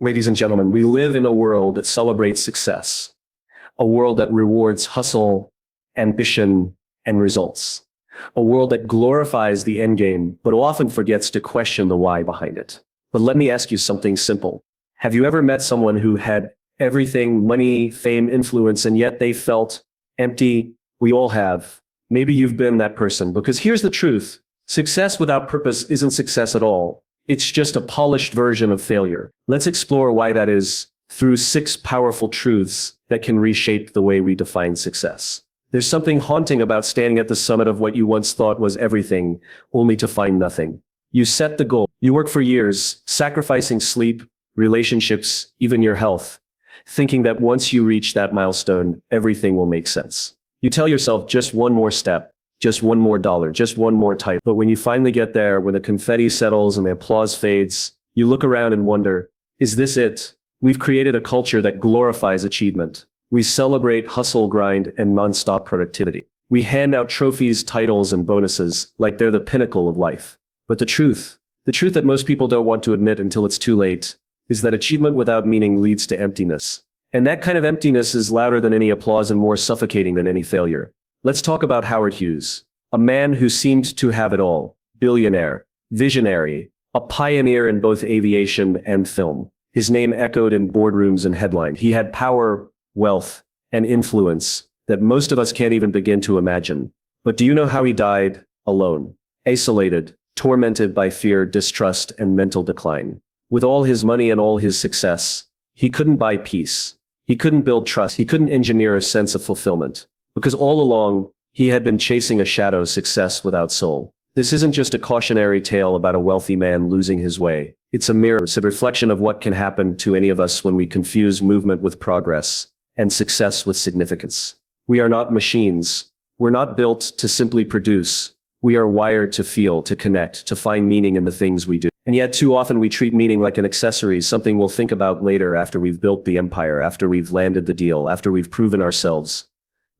Ladies and gentlemen, we live in a world that celebrates success, a world that rewards hustle, ambition, and results, a world that glorifies the end game, but often forgets to question the why behind it. But let me ask you something simple. Have you ever met someone who had everything, money, fame, influence, and yet they felt empty? We all have. Maybe you've been that person, because here's the truth. Success without purpose isn't success at all. It's just a polished version of failure. Let's explore why that is through 6 powerful truths that can reshape the way we define success. There's something haunting about standing at the summit of what you once thought was everything, only to find nothing. You set the goal. You work for years, sacrificing sleep, relationships, even your health, thinking that once you reach that milestone, everything will make sense. You tell yourself just one more step, just one more dollar, just one more title. But when you finally get there, when the confetti settles and the applause fades, you look around and wonder, is this it? We've created a culture that glorifies achievement. We celebrate hustle, grind, and nonstop productivity. We hand out trophies, titles, and bonuses like they're the pinnacle of life. But the truth that most people don't want to admit until it's too late, is that achievement without meaning leads to emptiness. And that kind of emptiness is louder than any applause and more suffocating than any failure. Let's talk about Howard Hughes, a man who seemed to have it all, billionaire, visionary, a pioneer in both aviation and film. His name echoed in boardrooms and headlines. He had power, wealth, and influence that most of us can't even begin to imagine. But do you know how he died? Alone, isolated, tormented by fear, distrust, and mental decline. With all his money and all his success, he couldn't buy peace. He couldn't build trust. He couldn't engineer a sense of fulfillment. Because all along, he had been chasing a shadow success without soul. This isn't just a cautionary tale about a wealthy man losing his way. It's a mirror, it's a reflection of what can happen to any of us when we confuse movement with progress and success with significance. We are not machines. We're not built to simply produce. We are wired to feel, to connect, to find meaning in the things we do. And yet too often we treat meaning like an accessory, something we'll think about later after we've built the empire, after we've landed the deal, after we've proven ourselves.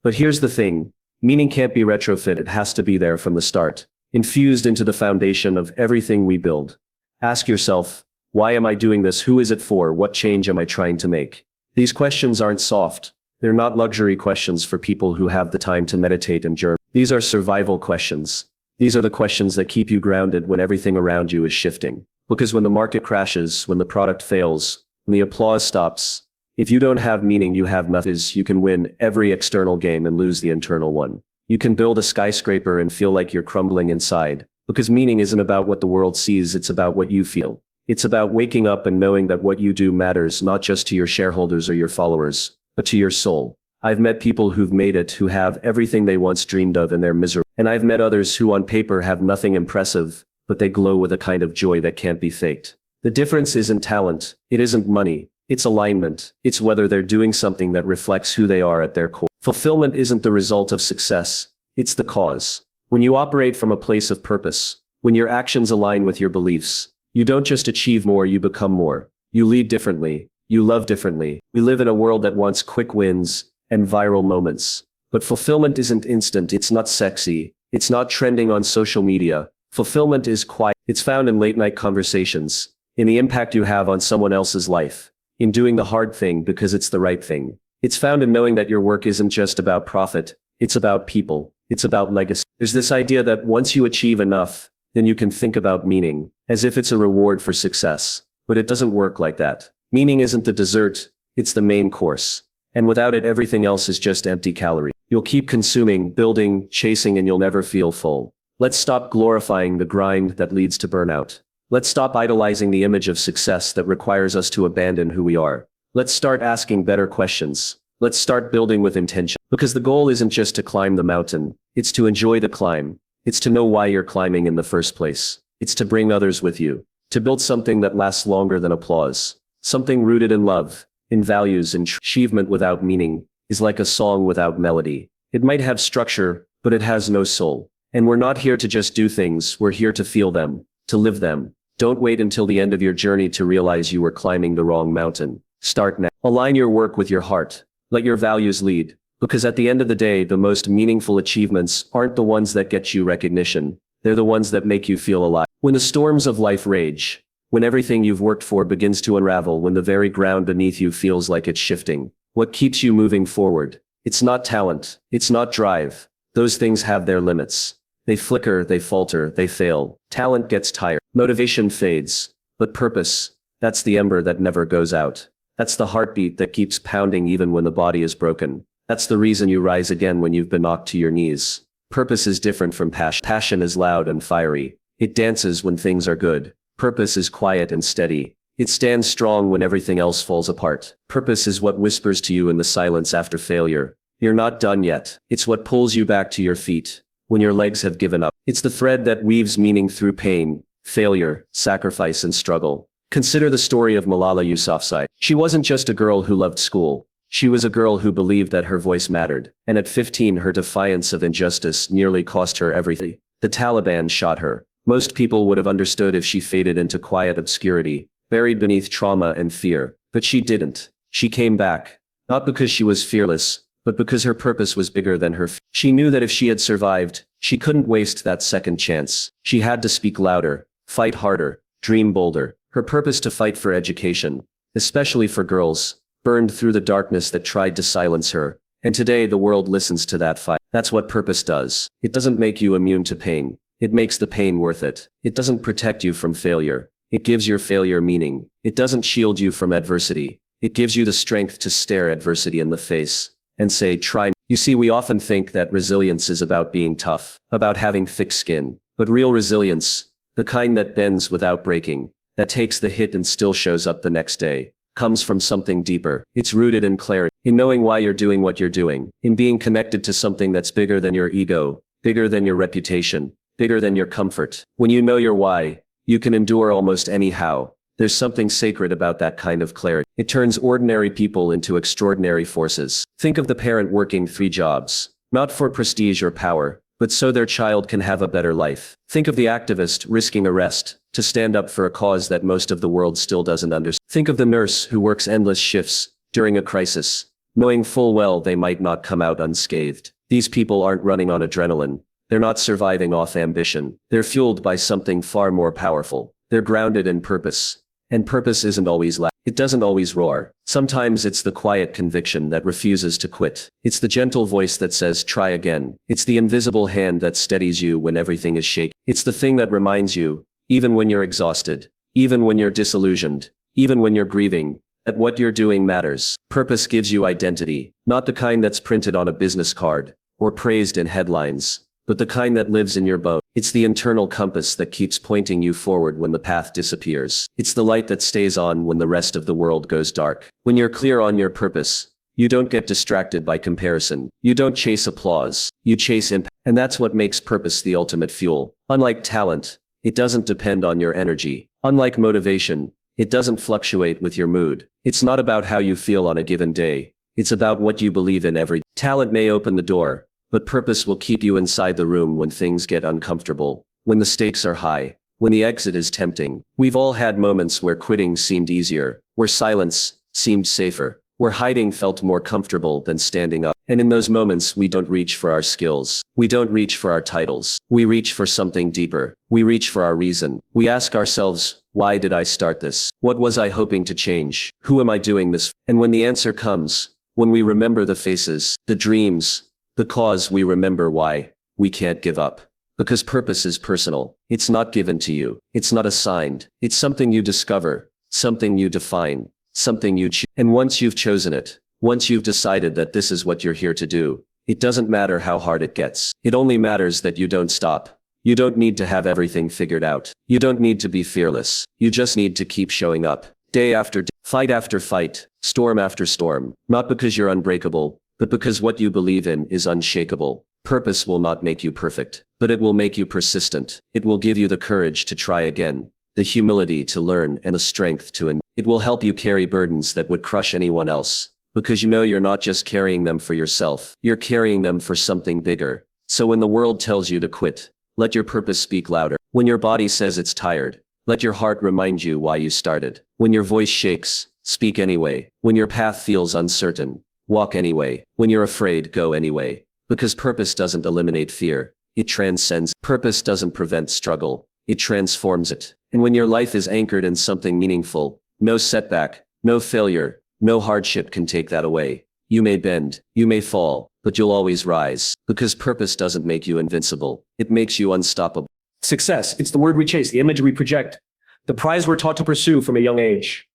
But here's the thing. Meaning can't be retrofit. It has to be there from the start, infused into the foundation of everything we build. Ask yourself, why am I doing this? Who is it for? What change am I trying to make? These questions aren't soft. They're not luxury questions for people who have the time to meditate and journal. These are survival questions. These are the questions that keep you grounded when everything around you is shifting. Because when the market crashes, when the product fails, when the applause stops, if you don't have meaning, you have nothing. You can win every external game and lose the internal one. You can build a skyscraper and feel like you're crumbling inside. Because meaning isn't about what the world sees, it's about what you feel. It's about waking up and knowing that what you do matters not just to your shareholders or your followers, but to your soul. I've met people who've made it, who have everything they once dreamed of and they're miserable. And I've met others who on paper have nothing impressive, but they glow with a kind of joy that can't be faked. The difference isn't talent. It isn't money. It's alignment. It's whether they're doing something that reflects who they are at their core. Fulfillment isn't the result of success. It's the cause. When you operate from a place of purpose, when your actions align with your beliefs, you don't just achieve more, you become more. You lead differently. You love differently. We live in a world that wants quick wins and viral moments. But fulfillment isn't instant. It's not sexy. It's not trending on social media. Fulfillment is quiet. It's found in late-night conversations, in the impact you have on someone else's life, in doing the hard thing because it's the right thing. It's found in knowing that your work isn't just about profit. It's about people. It's about legacy. There's this idea that once you achieve enough, then you can think about meaning, as if it's a reward for success. But it doesn't work like that. Meaning isn't the dessert, it's the main course. And without it, everything else is just empty calories. You'll keep consuming, building, chasing, and you'll never feel full. Let's stop glorifying the grind that leads to burnout. Let's stop idolizing the image of success that requires us to abandon who we are. Let's start asking better questions. Let's start building with intention. Because the goal isn't just to climb the mountain. It's to enjoy the climb. It's to know why you're climbing in the first place. It's to bring others with you. To build something that lasts longer than applause. Something rooted in love, in values, and achievement without meaning is like a song without melody. It might have structure, but it has no soul. And we're not here to just do things. We're here to feel them, to live them. Don't wait until the end of your journey to realize you were climbing the wrong mountain. Start now. Align your work with your heart. Let your values lead. Because at the end of the day, the most meaningful achievements aren't the ones that get you recognition. They're the ones that make you feel alive. When the storms of life rage, When everything you've worked for begins to unravel, when the very ground beneath you feels like it's shifting. What keeps you moving forward? It's not talent. It's not drive. Those things have their limits. They flicker, they falter, they fail. Talent gets tired. Motivation fades. But purpose, that's the ember that never goes out. That's the heartbeat that keeps pounding even when the body is broken. That's the reason you rise again when you've been knocked to your knees. Purpose is different from passion. Passion is loud and fiery. It dances when things are good. Purpose is quiet and steady. It stands strong when everything else falls apart. Purpose is what whispers to you in the silence after failure. You're not done yet. It's what pulls you back to your feet when your legs have given up. It's the thread that weaves meaning through pain, failure, sacrifice, and struggle. Consider the story of Malala Yousafzai. She wasn't just a girl who loved school. She was a girl who believed that her voice mattered. And at 15, her defiance of injustice nearly cost her everything. The Taliban shot her. Most people would have understood if she faded into quiet obscurity, buried beneath trauma and fear. But she didn't. She came back. Not because she was fearless, but because her purpose was bigger than her fear. She knew that if she had survived, she couldn't waste that second chance. She had to speak louder, fight harder, dream bolder. Her purpose to fight for education, especially for girls, burned through the darkness that tried to silence her. And today the world listens to that fight. That's what purpose does. It doesn't make you immune to pain. It makes the pain worth it. It doesn't protect you from failure. It gives your failure meaning. It doesn't shield you from adversity. It gives you the strength to stare adversity in the face and say, try. You see, we often think that resilience is about being tough, about having thick skin. But real resilience, the kind that bends without breaking, that takes the hit and still shows up the next day, comes from something deeper. It's rooted in clarity, in knowing why you're doing what you're doing, in being connected to something that's bigger than your ego, bigger than your reputation, bigger than your comfort. When you know your why, you can endure almost anyhow. There's something sacred about that kind of clarity. It turns ordinary people into extraordinary forces. Think of the parent working 3 jobs, not for prestige or power, but so their child can have a better life. Think of the activist risking arrest to stand up for a cause that most of the world still doesn't understand. Think of the nurse who works endless shifts during a crisis, knowing full well they might not come out unscathed. These people aren't running on adrenaline. They're not surviving off ambition. They're fueled by something far more powerful. They're grounded in purpose. And purpose isn't always loud. It doesn't always roar. Sometimes it's the quiet conviction that refuses to quit. It's the gentle voice that says, try again. It's the invisible hand that steadies you when everything is shaky. It's the thing that reminds you, even when you're exhausted, even when you're disillusioned, even when you're grieving, that what you're doing matters. Purpose gives you identity, not the kind that's printed on a business card or praised in headlines, but the kind that lives in your bones. It's the internal compass that keeps pointing you forward when the path disappears. It's the light that stays on when the rest of the world goes dark. When you're clear on your purpose, you don't get distracted by comparison. You don't chase applause. You chase impact. And that's what makes purpose the ultimate fuel. Unlike talent, it doesn't depend on your energy. Unlike motivation, it doesn't fluctuate with your mood. It's not about how you feel on a given day. It's about what you believe in every day. Talent may open the door, but purpose will keep you inside the room when things get uncomfortable, when the stakes are high, when the exit is tempting. We've all had moments where quitting seemed easier, where silence seemed safer, where hiding felt more comfortable than standing up. And in those moments, we don't reach for our skills. We don't reach for our titles. We reach for something deeper. We reach for our reason. We ask ourselves, why did I start this? What was I hoping to change? Who am I doing this for? And when the answer comes, when we remember the faces, the dreams, the cause, we remember why we can't give up. Because purpose is personal. It's not given to you. It's not assigned. It's something you discover, something you define, something you choose. And once you've chosen it, once you've decided that this is what you're here to do, it doesn't matter how hard it gets. It only matters that you don't stop. You don't need to have everything figured out. You don't need to be fearless. You just need to keep showing up, day after day, fight after fight, storm after storm, not because you're unbreakable, but because what you believe in is unshakable. Purpose will not make you perfect, but it will make you persistent. It will give you the courage to try again, the humility to learn, and the strength to endure. It will help you carry burdens that would crush anyone else, because you know you're not just carrying them for yourself, you're carrying them for something bigger. So when the world tells you to quit, let your purpose speak louder. When your body says it's tired, let your heart remind you why you started. When your voice shakes, speak anyway. When your path feels uncertain, walk anyway. When you're afraid, go anyway. Because purpose doesn't eliminate fear. It transcends. Purpose doesn't prevent struggle. It transforms it. And when your life is anchored in something meaningful, no setback, no failure, no hardship can take that away. You may bend, you may fall, but you'll always rise, because purpose doesn't make you invincible. It makes you unstoppable. Success, it's the word we chase, the image we project, the prize we're taught to pursue from a young age.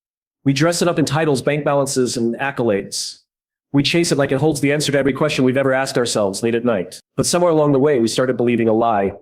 We dress it up in titles, bank balances, and accolades. We chase it like it holds the answer to every question we've ever asked ourselves late at night. But somewhere along the way, we started believing a lie,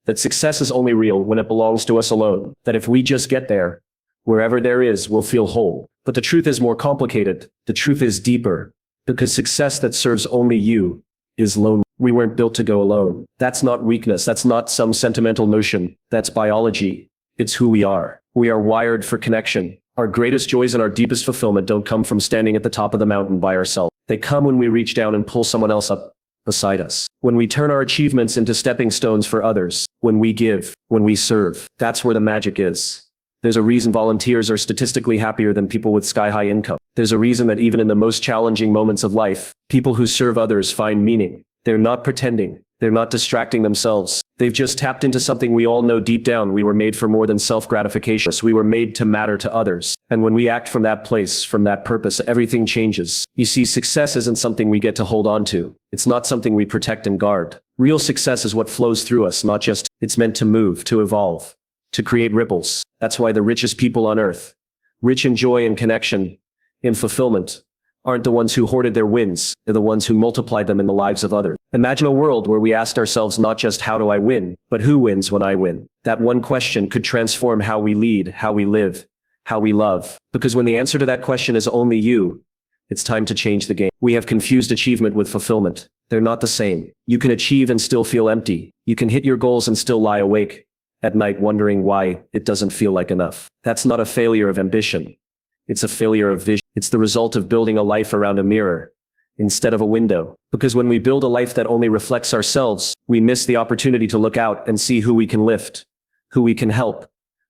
that success is only real when it belongs to us alone, that if we just get there, wherever there is, we'll feel whole. But the truth is more complicated. The truth is deeper, because success that serves only you is lonely. We weren't built to go alone. That's not weakness. That's not some sentimental notion. That's biology. It's who we are. We are wired for connection. Our greatest joys and our deepest fulfillment don't come from standing at the top of the mountain by ourselves. They come when we reach down and pull someone else up beside us. When we turn our achievements into stepping stones for others. When we give. When we serve. That's where the magic is. There's a reason volunteers are statistically happier than people with sky-high income. There's a reason that even in the most challenging moments of life, people who serve others find meaning. They're not pretending. They're not distracting themselves. They've just tapped into something we all know deep down. We were made for more than self-gratification. We were made to matter to others. And when we act from that place, from that purpose, everything changes. You see, success isn't something we get to hold on to. It's not something we protect and guard. Real success is what flows through us, not just, it's meant to move, to evolve, to create ripples. That's why the richest people on earth, rich in joy and connection, in fulfillment, aren't the ones who hoarded their wins. They're the ones who multiplied them in the lives of others. Imagine a world where we asked ourselves not just how do I win, but who wins when I win? That one question could transform how we lead, how we live, how we love. Because when the answer to that question is only you, it's time to change the game. We have confused achievement with fulfillment. They're not the same. You can achieve and still feel empty. You can hit your goals and still lie awake at night wondering why it doesn't feel like enough. That's not a failure of ambition. It's a failure of vision. It's the result of building a life around a mirror instead of a window. Because when we build a life that only reflects ourselves, we miss the opportunity to look out and see who we can lift, who we can help,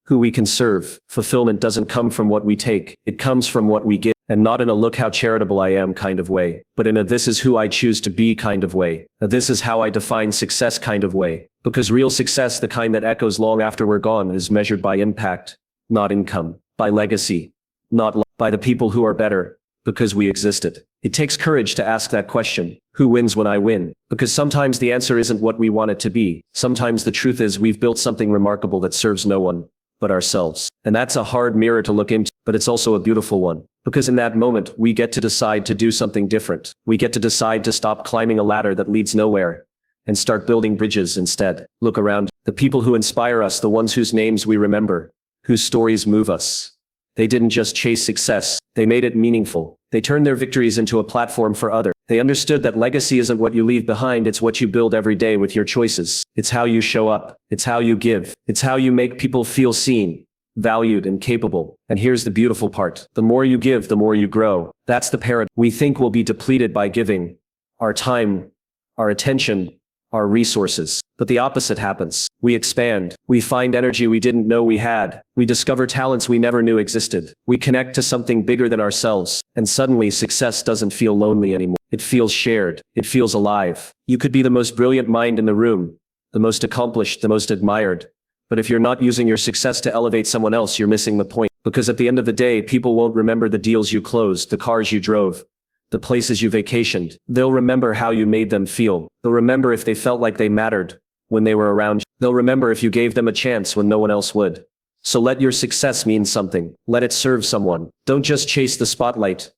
who we can serve. Fulfillment doesn't come from what we take. It comes from what we give. And not in a look how charitable I am kind of way, but in a this is who I choose to be kind of way. A this is how I define success kind of way. Because real success, the kind that echoes long after we're gone, is measured by impact, not income, by legacy, not by the people who are better, because we existed. It takes courage to ask that question, who wins when I win? Because sometimes the answer isn't what we want it to be. Sometimes the truth is we've built something remarkable that serves no one but ourselves. And that's a hard mirror to look into, but it's also a beautiful one. Because in that moment, we get to decide to do something different. We get to decide to stop climbing a ladder that leads nowhere and start building bridges instead. Look around. The people who inspire us, the ones whose names we remember, whose stories move us. They didn't just chase success. They made it meaningful. They turned their victories into a platform for others. They understood that legacy isn't what you leave behind, it's what you build every day with your choices. It's how you show up. It's how you give. It's how you make people feel seen, valued, and capable. And here's the beautiful part. The more you give, the more you grow. That's the paradox. We think we'll be depleted by giving our time, our attention, our resources. But the opposite happens. We expand. We find energy we didn't know we had. We discover talents we never knew existed. We connect to something bigger than ourselves. And suddenly success doesn't feel lonely anymore. It feels shared. It feels alive. You could be the most brilliant mind in the room, the most accomplished, the most admired. But if you're not using your success to elevate someone else, you're missing the point. Because at the end of the day, people won't remember the deals you closed, the cars you drove, the places you vacationed. They'll remember how you made them feel. They'll remember if they felt like they mattered when they were around you. They'll remember if you gave them a chance when no one else would. So let your success mean something. Let it serve someone. Don't just chase the spotlight.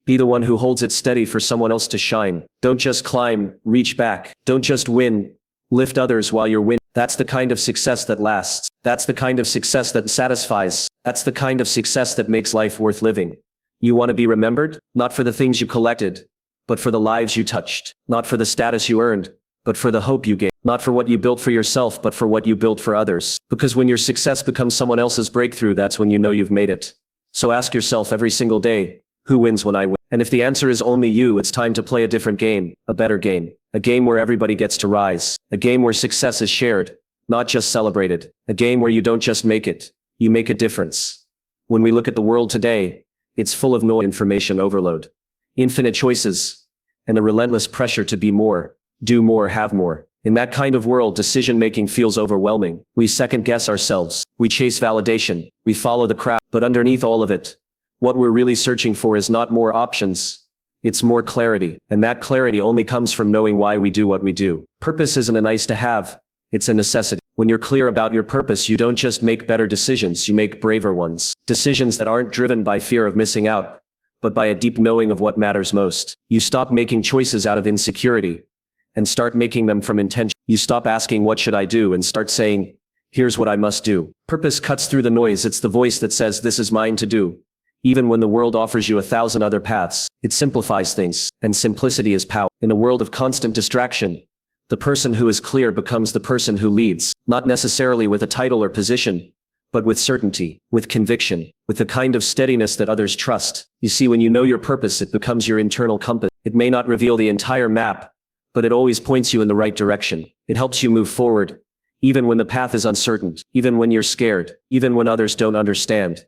Be the one who holds it steady for someone else to shine. Don't just climb, reach back. Don't just win. Lift others while you're winning. That's the kind of success that lasts. That's the kind of success that satisfies. That's the kind of success that makes life worth living. You want to be remembered? Not for the things you collected, but for the lives you touched. Not for the status you earned, but for the hope you gave. Not for what you built for yourself, but for what you built for others. Because when your success becomes someone else's breakthrough, that's when you know you've made it. So ask yourself every single day, who wins when I win? And if the answer is only you, it's time to play a different game, a better game. A game where everybody gets to rise. A game where success is shared, not just celebrated. A game where you don't just make it, you make a difference. When we look at the world today, it's full of noise, information overload, infinite choices, and a relentless pressure to be more, do more, have more. In that kind of world, decision-making feels overwhelming. We second-guess ourselves. We chase validation. We follow the crowd. But underneath all of it, what we're really searching for is not more options. It's more clarity. And that clarity only comes from knowing why we do what we do. Purpose isn't a nice to have. It's a necessity. When you're clear about your purpose, you don't just make better decisions, you make braver ones. Decisions that aren't driven by fear of missing out, but by a deep knowing of what matters most. You stop making choices out of insecurity and start making them from intention. You stop asking, what should I do? And start saying, here's what I must do. Purpose cuts through the noise. It's the voice that says, this is mine to do. Even when the world offers you 1,000 other paths, it simplifies things. And simplicity is power. In a world of constant distraction, the person who is clear becomes the person who leads, not necessarily with a title or position, but with certainty, with conviction, with the kind of steadiness that others trust. You see, when you know your purpose, it becomes your internal compass. It may not reveal the entire map, but it always points you in the right direction. It helps you move forward, even when the path is uncertain, even when you're scared, even when others don't understand.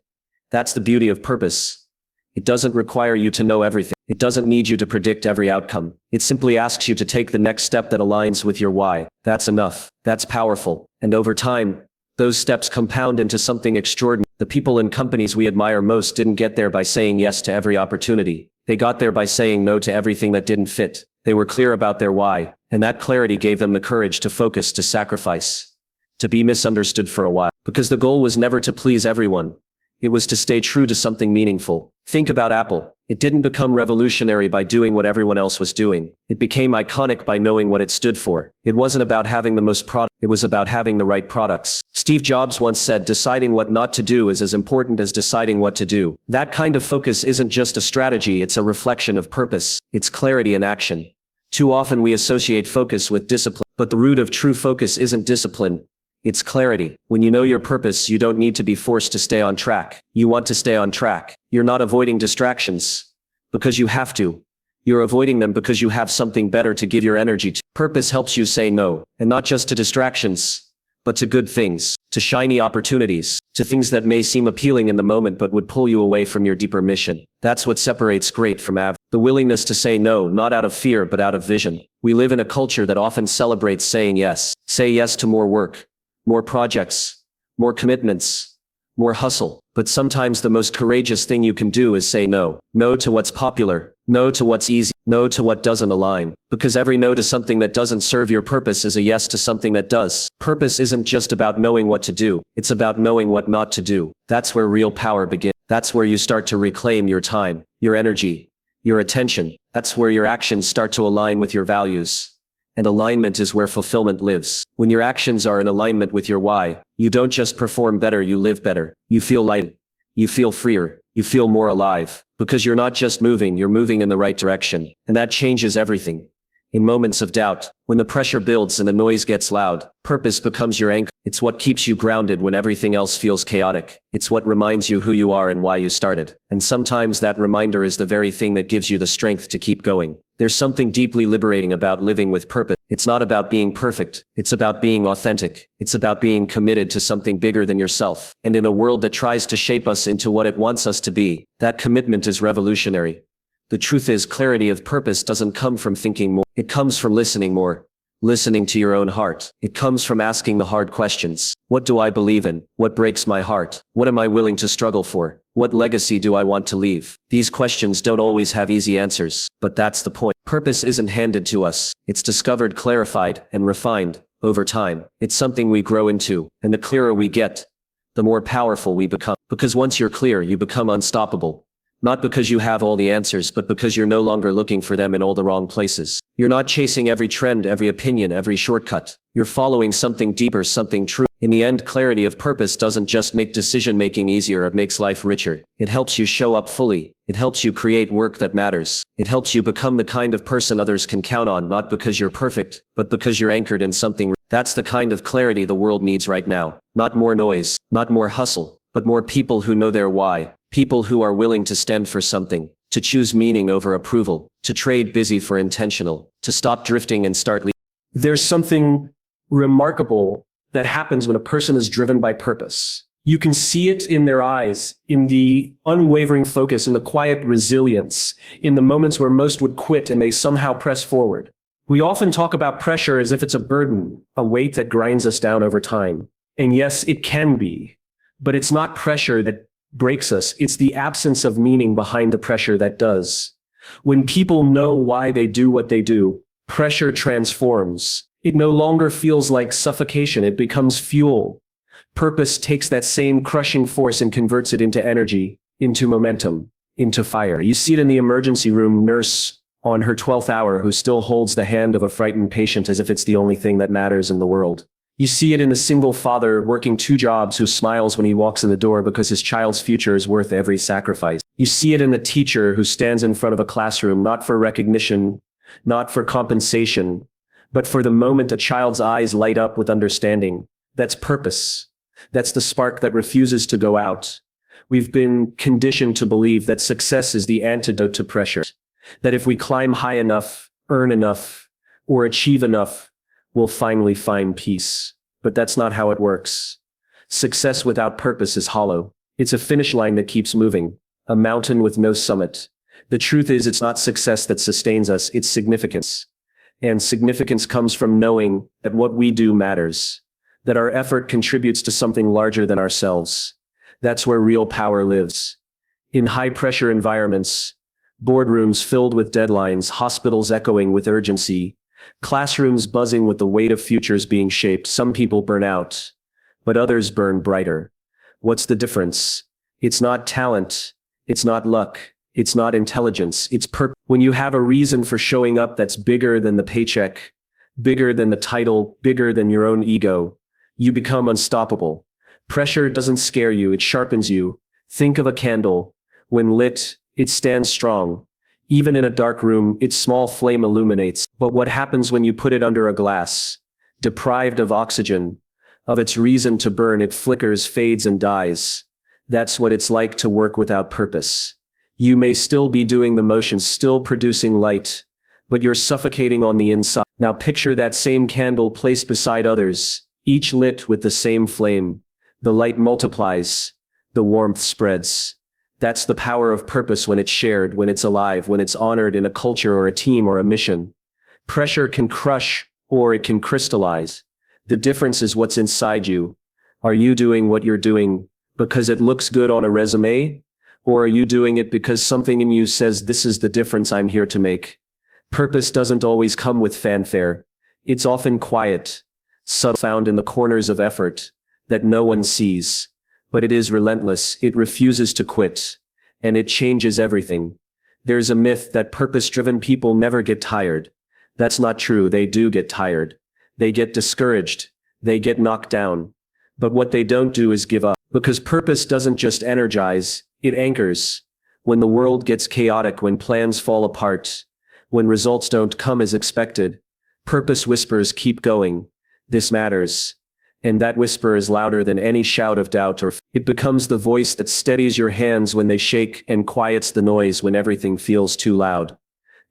That's the beauty of purpose. It doesn't require you to know everything. It doesn't need you to predict every outcome. It simply asks you to take the next step that aligns with your why. That's enough. That's powerful. And over time, those steps compound into something extraordinary. The people and companies we admire most didn't get there by saying yes to every opportunity. They got there by saying no to everything that didn't fit. They were clear about their why, and that clarity gave them the courage to focus, to sacrifice, to be misunderstood for a while. Because the goal was never to please everyone. It was to stay true to something meaningful. Think about Apple. It didn't become revolutionary by doing what everyone else was doing. It became iconic by knowing what it stood for. It wasn't about having the most product. It was about having the right products. Steve Jobs once said, deciding what not to do is as important as deciding what to do. That kind of focus isn't just a strategy, it's a reflection of purpose. It's clarity in action. Too often we associate focus with discipline, but the root of true focus isn't discipline. It's clarity. When you know your purpose, you don't need to be forced to stay on track. You want to stay on track. You're not avoiding distractions because you have to. You're avoiding them because you have something better to give your energy to. Purpose helps you say no, and not just to distractions, but to good things, to shiny opportunities, to things that may seem appealing in the moment but would pull you away from your deeper mission. That's what separates great from average. The willingness to say no, not out of fear but out of vision. We live in a culture that often celebrates saying yes. Say yes to more work, more projects, more commitments, more hustle. But sometimes the most courageous thing you can do is say no. No to what's popular. No to what's easy. No to what doesn't align. Because every no to something that doesn't serve your purpose is a yes to something that does. Purpose isn't just about knowing what to do. It's about knowing what not to do. That's where real power begins. That's where you start to reclaim your time, your energy, your attention. That's where your actions start to align with your values. And alignment is where fulfillment lives. When your actions are in alignment with your why, you don't just perform better, you live better. You feel light. You feel freer. You feel more alive. Because you're not just moving, you're moving in the right direction. And that changes everything. In moments of doubt, when the pressure builds and the noise gets loud, purpose becomes your anchor. It's what keeps you grounded when everything else feels chaotic. It's what reminds you who you are and why you started. And sometimes that reminder is the very thing that gives you the strength to keep going. There's something deeply liberating about living with purpose. It's not about being perfect. It's about being authentic. It's about being committed to something bigger than yourself. And in a world that tries to shape us into what it wants us to be, that commitment is revolutionary. The truth is, clarity of purpose doesn't come from thinking more. It comes from listening more. Listening to your own heart. It comes from asking the hard questions. What do I believe in? What breaks my heart? What am I willing to struggle for? What legacy do I want to leave? These questions don't always have easy answers, but that's the point. Purpose isn't handed to us. It's discovered, clarified, and refined over time. It's something we grow into, and the clearer we get, the more powerful we become. Because once you're clear, you become unstoppable. Not because you have all the answers, but because you're no longer looking for them in all the wrong places. You're not chasing every trend, every opinion, every shortcut. You're following something deeper, something true. In the end, clarity of purpose doesn't just make decision-making easier, it makes life richer. It helps you show up fully. It helps you create work that matters. It helps you become the kind of person others can count on, not because you're perfect, but because you're anchored in something. That's the kind of clarity the world needs right now. Not more noise, not more hustle, but more people who know their why. People who are willing to stand for something, to choose meaning over approval, to trade busy for intentional, to stop drifting and start leading. There's something remarkable that happens when a person is driven by purpose. You can see it in their eyes, in the unwavering focus, in the quiet resilience, in the moments where most would quit and they somehow press forward. We often talk about pressure as if it's a burden, a weight that grinds us down over time. And yes, it can be, but it's not pressure that breaks us. It's the absence of meaning behind the pressure that does. When people know why they do what they do, pressure transforms. It no longer feels like suffocation. It becomes fuel. Purpose takes that same crushing force and converts it into energy, into momentum, into fire. You see it in the emergency room nurse on her 12th hour who still holds the hand of a frightened patient as if it's the only thing that matters in the world. You see it in the single father working 2 jobs who smiles when he walks in the door because his child's future is worth every sacrifice. You see it in the teacher who stands in front of a classroom, not for recognition, not for compensation, but for the moment a child's eyes light up with understanding. That's purpose. That's the spark that refuses to go out. We've been conditioned to believe that success is the antidote to pressure, that if we climb high enough, earn enough, or achieve enough, we'll finally find peace. But that's not how it works. Success without purpose is hollow. It's a finish line that keeps moving, a mountain with no summit. The truth is, it's not success that sustains us, it's significance. And significance comes from knowing that what we do matters, that our effort contributes to something larger than ourselves. That's where real power lives. In high-pressure environments, boardrooms filled with deadlines, hospitals echoing with urgency, classrooms buzzing with the weight of futures being shaped, some people burn out, but others burn brighter. What's the difference? It's not talent. It's not luck. It's not intelligence. It's purpose. When you have a reason for showing up that's bigger than the paycheck, bigger than the title, bigger than your own ego, you become unstoppable. Pressure doesn't scare you, it sharpens you. Think of a candle. When lit, it stands strong. Even in a dark room, its small flame illuminates. But what happens when you put it under a glass? Deprived of oxygen, of its reason to burn, it flickers, fades, and dies. That's what it's like to work without purpose. You may still be doing the motions, still producing light, but you're suffocating on the inside. Now picture that same candle placed beside others, each lit with the same flame. The light multiplies, the warmth spreads. That's the power of purpose when it's shared, when it's alive, when it's honored in a culture or a team or a mission. Pressure can crush or it can crystallize. The difference is what's inside you. Are you doing what you're doing because it looks good on a resume? Or are you doing it because something in you says, this is the difference I'm here to make? Purpose doesn't always come with fanfare. It's often quiet, subtle, found in the corners of effort that no one sees. But it is relentless. It refuses to quit. And it changes everything. There's a myth that purpose-driven people never get tired. That's not true. They do get tired. They get discouraged. They get knocked down. But what they don't do is give up. Because purpose doesn't just energize, it anchors. When the world gets chaotic, when plans fall apart, when results don't come as expected, purpose whispers, keep going. This matters. And that whisper is louder than any shout of doubt, or it becomes the voice that steadies your hands when they shake and quiets the noise when everything feels too loud.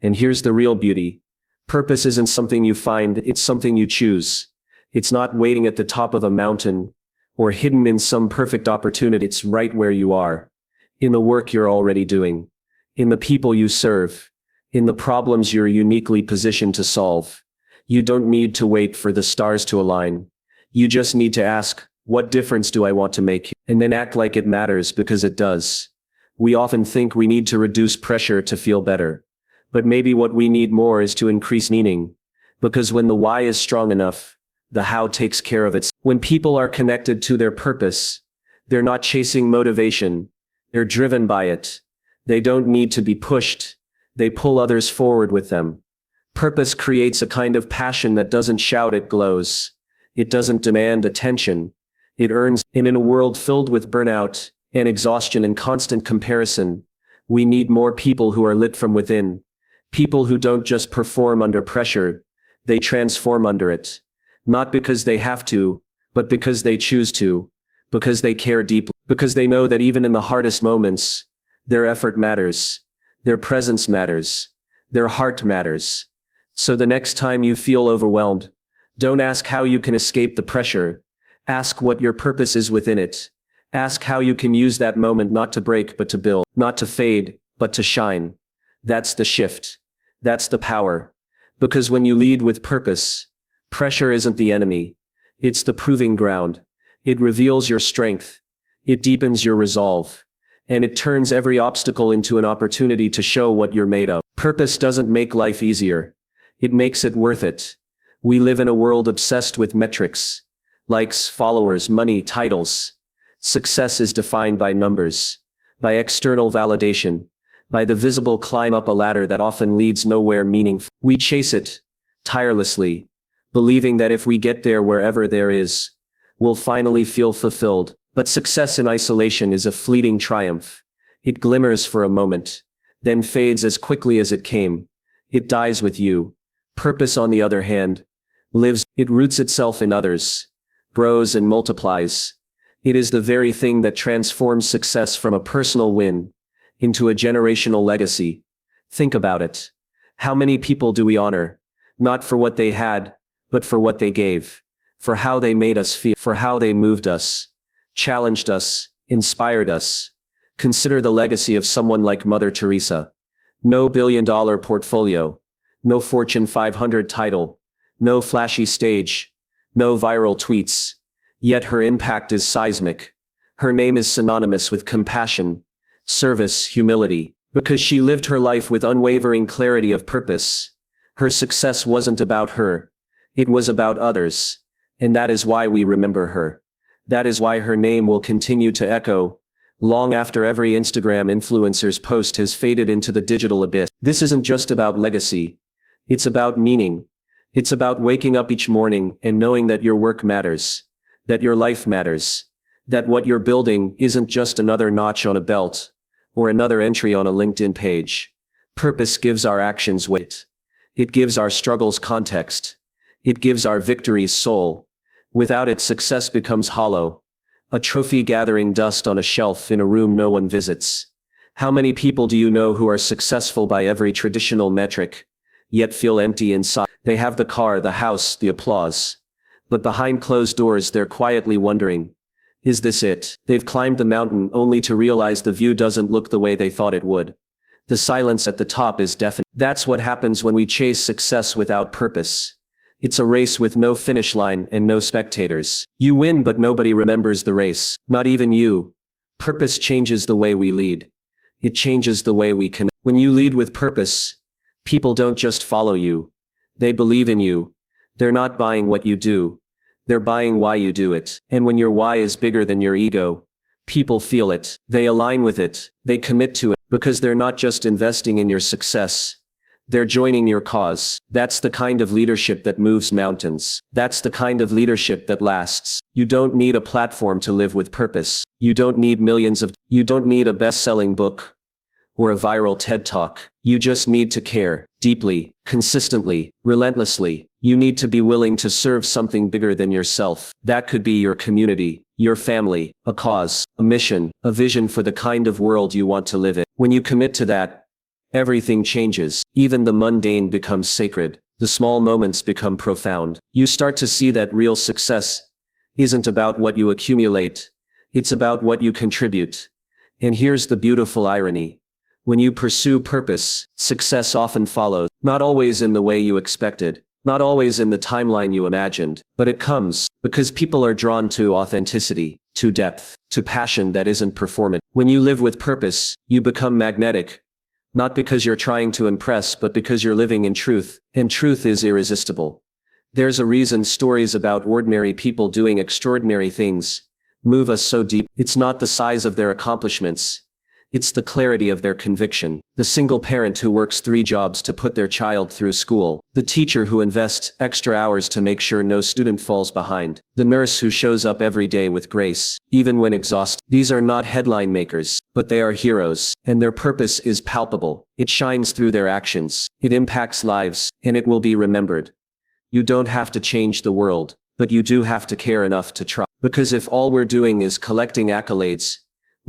And here's the real beauty. Purpose isn't something you find, it's something you choose. It's not waiting at the top of a mountain or hidden in some perfect opportunity. It's right where you are. In the work you're already doing. In the people you serve. In the problems you're uniquely positioned to solve. You don't need to wait for the stars to align. You just need to ask, what difference do I want to make? And then act like it matters, because it does. We often think we need to reduce pressure to feel better. But maybe what we need more is to increase meaning. Because when the why is strong enough, the how takes care of it. When people are connected to their purpose, they're not chasing motivation. They're driven by it. They don't need to be pushed. They pull others forward with them. Purpose creates a kind of passion that doesn't shout, it glows. It doesn't demand attention. It earns. And in a world filled with burnout and exhaustion and constant comparison, we need more people who are lit from within. People who don't just perform under pressure, they transform under it. Not because they have to, but because they choose to. Because they care deeply. Because they know that even in the hardest moments, their effort matters. Their presence matters. Their heart matters. So the next time you feel overwhelmed, don't ask how you can escape the pressure. Ask what your purpose is within it. Ask how you can use that moment not to break but to build, not to fade, but to shine. That's the shift. That's the power. Because when you lead with purpose, pressure isn't the enemy. It's the proving ground. It reveals your strength. It deepens your resolve. And it turns every obstacle into an opportunity to show what you're made of. Purpose doesn't make life easier. It makes it worth it. We live in a world obsessed with metrics. Likes, followers, money, titles. Success is defined by numbers, by external validation, by the visible climb up a ladder that often leads nowhere meaningful. We chase it tirelessly, believing that if we get there wherever there is, we'll finally feel fulfilled. But success in isolation is a fleeting triumph. It glimmers for a moment, then fades as quickly as it came. It dies with you. Purpose, on the other hand, lives. It roots itself in others, grows and multiplies. It is the very thing that transforms success from a personal win into a generational legacy. Think about it. How many people do we honor? Not for what they had, but for what they gave, for how they made us feel, for how they moved us, challenged us, inspired us. Consider the legacy of someone like Mother Teresa. No billion-dollar portfolio, no Fortune 500 title, no flashy stage, no viral tweets. Yet her impact is seismic. Her name is synonymous with compassion, service, humility. Because she lived her life with unwavering clarity of purpose. Her success wasn't about her. It was about others. And that is why we remember her. That is why her name will continue to echo long after every Instagram influencer's post has faded into the digital abyss. This isn't just about legacy. It's about meaning. It's about waking up each morning and knowing that your work matters, that your life matters, that what you're building isn't just another notch on a belt or another entry on a LinkedIn page. Purpose gives our actions weight. It gives our struggles context. It gives our victories soul. Without it, success becomes hollow, a trophy gathering dust on a shelf in a room no one visits. How many people do you know who are successful by every traditional metric, yet feel empty inside? They have the car, the house, the applause. But behind closed doors, they're quietly wondering, is this it? They've climbed the mountain only to realize the view doesn't look the way they thought it would. The silence at the top is deafening. That's what happens when we chase success without purpose. It's a race with no finish line and no spectators. You win, but nobody remembers the race. Not even you. Purpose changes the way we lead. It changes the way we connect. When you lead with purpose, people don't just follow you. They believe in you. They're not buying what you do. They're buying why you do it. And when your why is bigger than your ego, people feel it. They align with it. They commit to it. Because they're not just investing in your success. They're joining your cause. That's the kind of leadership that moves mountains. That's the kind of leadership that lasts. You don't need a platform to live with purpose. You don't need you don't need a best-selling book or a viral TED Talk. You just need to care deeply, consistently, relentlessly. You need to be willing to serve something bigger than yourself. That could be your community, your family, a cause, a mission, a vision for the kind of world you want to live in. When you commit to that, everything changes. Even the mundane becomes sacred. The small moments become profound. You start to see that real success isn't about what you accumulate. It's about what you contribute. And here's the beautiful irony. When you pursue purpose, success often follows. Not always in the way you expected. Not always in the timeline you imagined. But it comes because people are drawn to authenticity, to depth, to passion that isn't performative. When you live with purpose, you become magnetic. Not because you're trying to impress, but because you're living in truth, and truth is irresistible. There's a reason stories about ordinary people doing extraordinary things move us so deep. It's not the size of their accomplishments. It's the clarity of their conviction. The single parent who works 3 jobs to put their child through school. The teacher who invests extra hours to make sure no student falls behind. The nurse who shows up every day with grace, even when exhausted. These are not headline makers, but they are heroes, and their purpose is palpable. It shines through their actions. It impacts lives, and it will be remembered. You don't have to change the world, but you do have to care enough to try. Because if all we're doing is collecting accolades,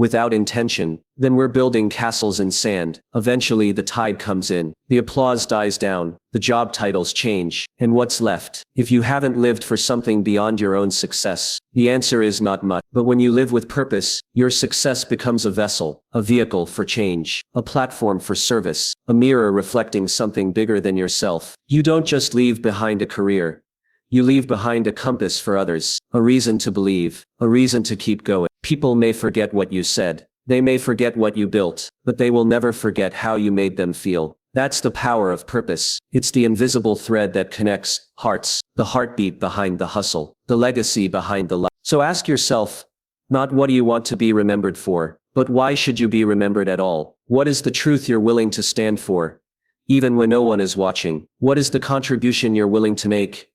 without intention, then we're building castles in sand. Eventually the tide comes in, the applause dies down, the job titles change, and what's left? If you haven't lived for something beyond your own success, the answer is not much. But when you live with purpose, your success becomes a vessel, a vehicle for change, a platform for service, a mirror reflecting something bigger than yourself. You don't just leave behind a career. You leave behind a compass for others, a reason to believe, a reason to keep going. People may forget what you said, they may forget what you built, but they will never forget how you made them feel. That's the power of purpose. It's the invisible thread that connects hearts, the heartbeat behind the hustle, the legacy behind the life. So ask yourself, not what do you want to be remembered for, but why should you be remembered at all? What is the truth you're willing to stand for, even when no one is watching? What is the contribution you're willing to make,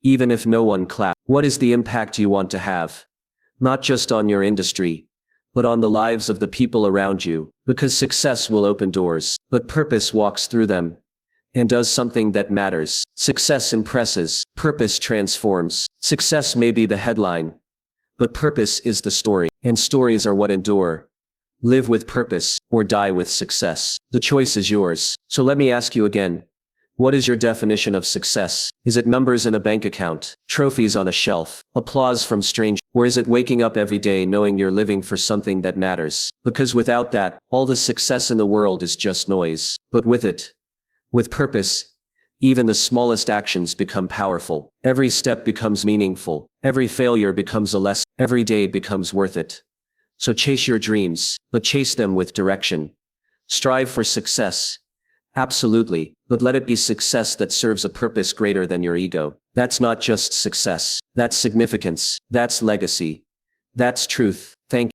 even if no one claps? What is the impact you want to have? Not just on your industry, but on the lives of the people around you, because success will open doors, but purpose walks through them and does something that matters. Success impresses, purpose transforms. Success may be the headline, but purpose is the story, and stories are what endure. Live with purpose or die with success. The choice is yours. So let me ask you again. What is your definition of success? Is it numbers in a bank account, trophies on a shelf, applause from strangers? Or is it waking up every day knowing you're living for something that matters? Because without that, all the success in the world is just noise. But with it, with purpose, even the smallest actions become powerful. Every step becomes meaningful. Every failure becomes a lesson. Every day becomes worth it. So chase your dreams, but chase them with direction. Strive for success. Absolutely, but let it be success that serves a purpose greater than your ego. That's not just success. That's significance. That's legacy. That's truth. Thank you.